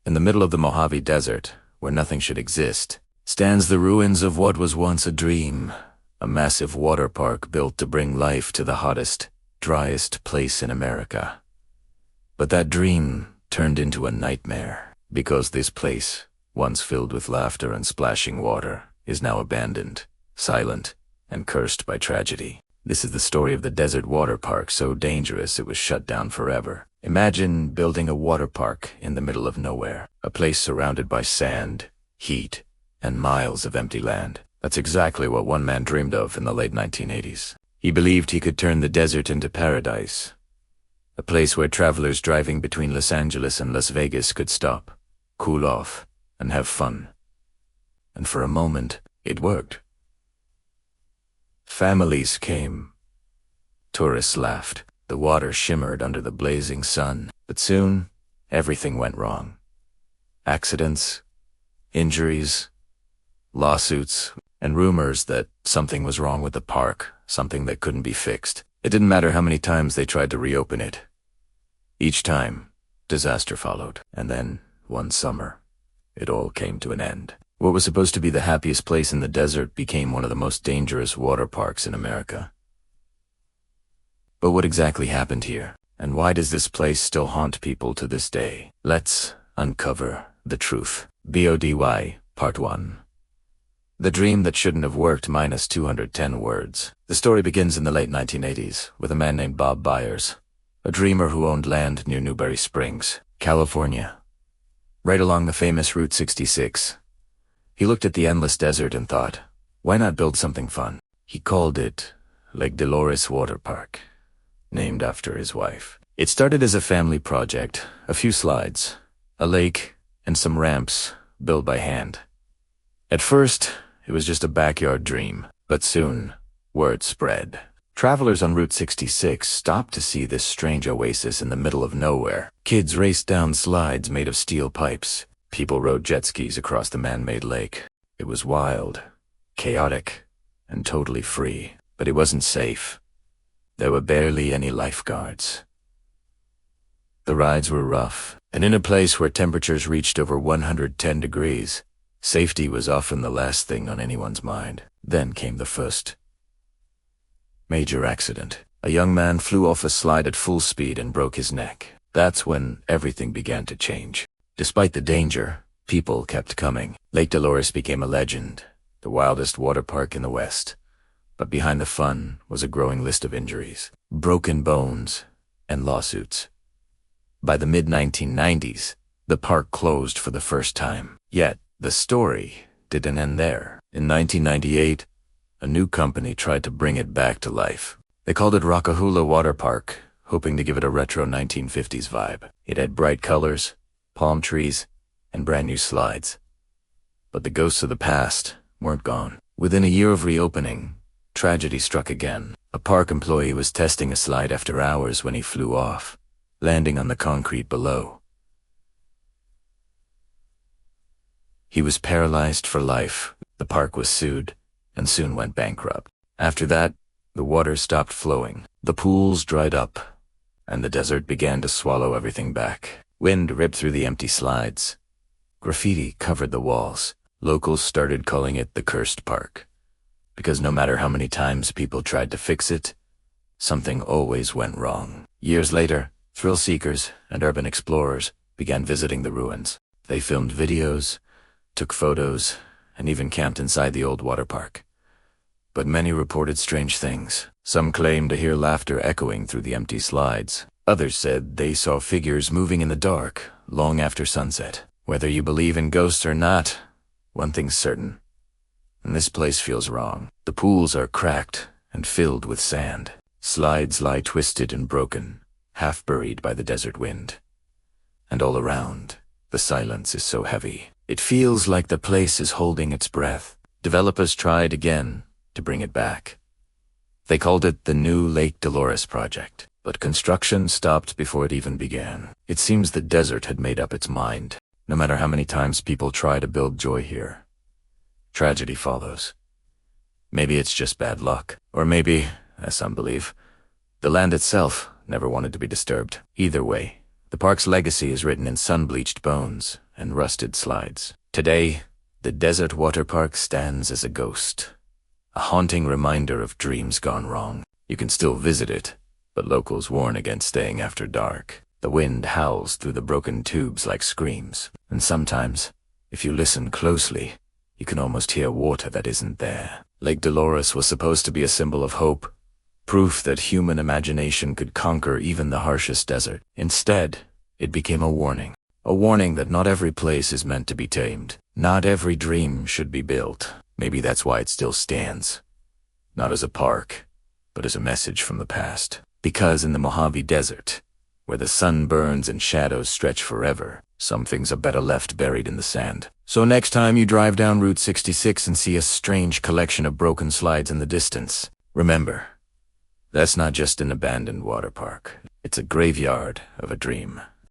In the middle of the Mojave Desert, where nothing should exist, stands the ruins of what was once a dream, a massive water park built to bring life to the hottest, driest place in America. But that dream turned into a nightmare, because this place, once filled with laughter and splashing water, is now abandoned, silent, and cursed by tragedy. This is the story of the desert water park, so dangerous it was shut down forever. Imagine building a water park in the middle of nowhere, a place surrounded by sand, heat, and miles of empty land. That's exactly what one man dreamed of in the late 1980s. He believed he could turn the desert into paradise, a place where travelers driving between Los Angeles and Las Vegas could stop, cool off, and have fun. And for a moment, it worked. Families came. Tourists laughed. The water shimmered under the blazing sun. But soon, everything went wrong. Accidents, injuries, lawsuits, and rumors that something was wrong with the park, something that couldn't be fixed. It didn't matter how many times they tried to reopen it. Each time, disaster followed. And then, one summer, it all came to an end. What was supposed to be the happiest place in the desert became one of the most dangerous water parks in America. But what exactly happened here? And why does this place still haunt people to this day? Let's uncover the truth. BODY, Part 1. The dream that shouldn't have worked minus 210 words. The story begins in the late 1980s with a man named Bob Byers, a dreamer who owned land near Newberry Springs, California, right along the famous Route 66. He looked at the endless desert and thought, why not build something fun? He called it Lake Dolores Waterpark, named after his wife. It started as a family project, a few slides, a lake, and some ramps built by hand. At first, it was just a backyard dream, but soon, word spread. Travelers on Route 66 stopped to see this strange oasis in the middle of nowhere. Kids raced down slides made of steel pipes. People rode jet skis across the man-made lake. It was wild, chaotic, and totally free, but it wasn't safe. There were barely any lifeguards. The rides were rough, and in a place where temperatures reached over 110 degrees, safety was often the last thing on anyone's mind. Then came the first major accident. A young man flew off a slide at full speed and broke his neck. That's when everything began to change. Despite the danger, people kept coming. Lake Dolores became a legend, the wildest water park in the West. But behind the fun was a growing list of injuries, broken bones, and lawsuits. By the mid-1990s, the park closed for the first time. Yet, the story didn't end there. In 1998, a new company tried to bring it back to life. They called it Rockahula Water Park, hoping to give it a retro 1950s vibe. It had bright colors, palm trees, and brand new slides. But the ghosts of the past weren't gone. Within a year of reopening, tragedy struck again. A park employee was testing a slide after hours when he flew off, landing on the concrete below. He was paralyzed for life. The park was sued and soon went bankrupt. After that, the water stopped flowing, the pools dried up, and the desert began to swallow everything back. Wind ripped through the empty slides. Graffiti covered the walls. Locals started calling it the Cursed Park, because no matter how many times people tried to fix it, something always went wrong. Years later, thrill seekers and urban explorers began visiting the ruins. They filmed videos, took photos, and even camped inside the old water park. But many reported strange things. Some claimed to hear laughter echoing through the empty slides. Others said they saw figures moving in the dark long after sunset. Whether you believe in ghosts or not, one thing's certain. This place feels wrong. The pools are cracked and filled with sand. Slides lie twisted and broken, half buried by the desert wind. And all around, the silence is so heavy. It feels like the place is holding its breath. Developers tried again to bring it back. They called it the New Lake Dolores Project, but construction stopped before it even began. It seems the desert had made up its mind. No matter how many times people try to build joy here, tragedy follows. Maybe it's just bad luck, or maybe, as some believe, the land itself never wanted to be disturbed. Either way, the park's legacy is written in sun-bleached bones and rusted slides. Today, the desert water park stands as a ghost, a haunting reminder of dreams gone wrong. You can still visit it, but locals warn against staying after dark. The wind howls through the broken tubes like screams, and sometimes, if you listen closely, you can almost hear water that isn't there. Lake Dolores was supposed to be a symbol of hope, proof that human imagination could conquer even the harshest desert. Instead, it became a warning that not every place is meant to be tamed. Not every dream should be built. Maybe that's why it still stands. Not as a park, but as a message from the past. Because in the Mojave Desert, where the sun burns and shadows stretch forever, some things are better left buried in the sand. So next time you drive down Route 66 and see a strange collection of broken slides in the distance, remember, that's not just an abandoned water park. It's a graveyard of a dream.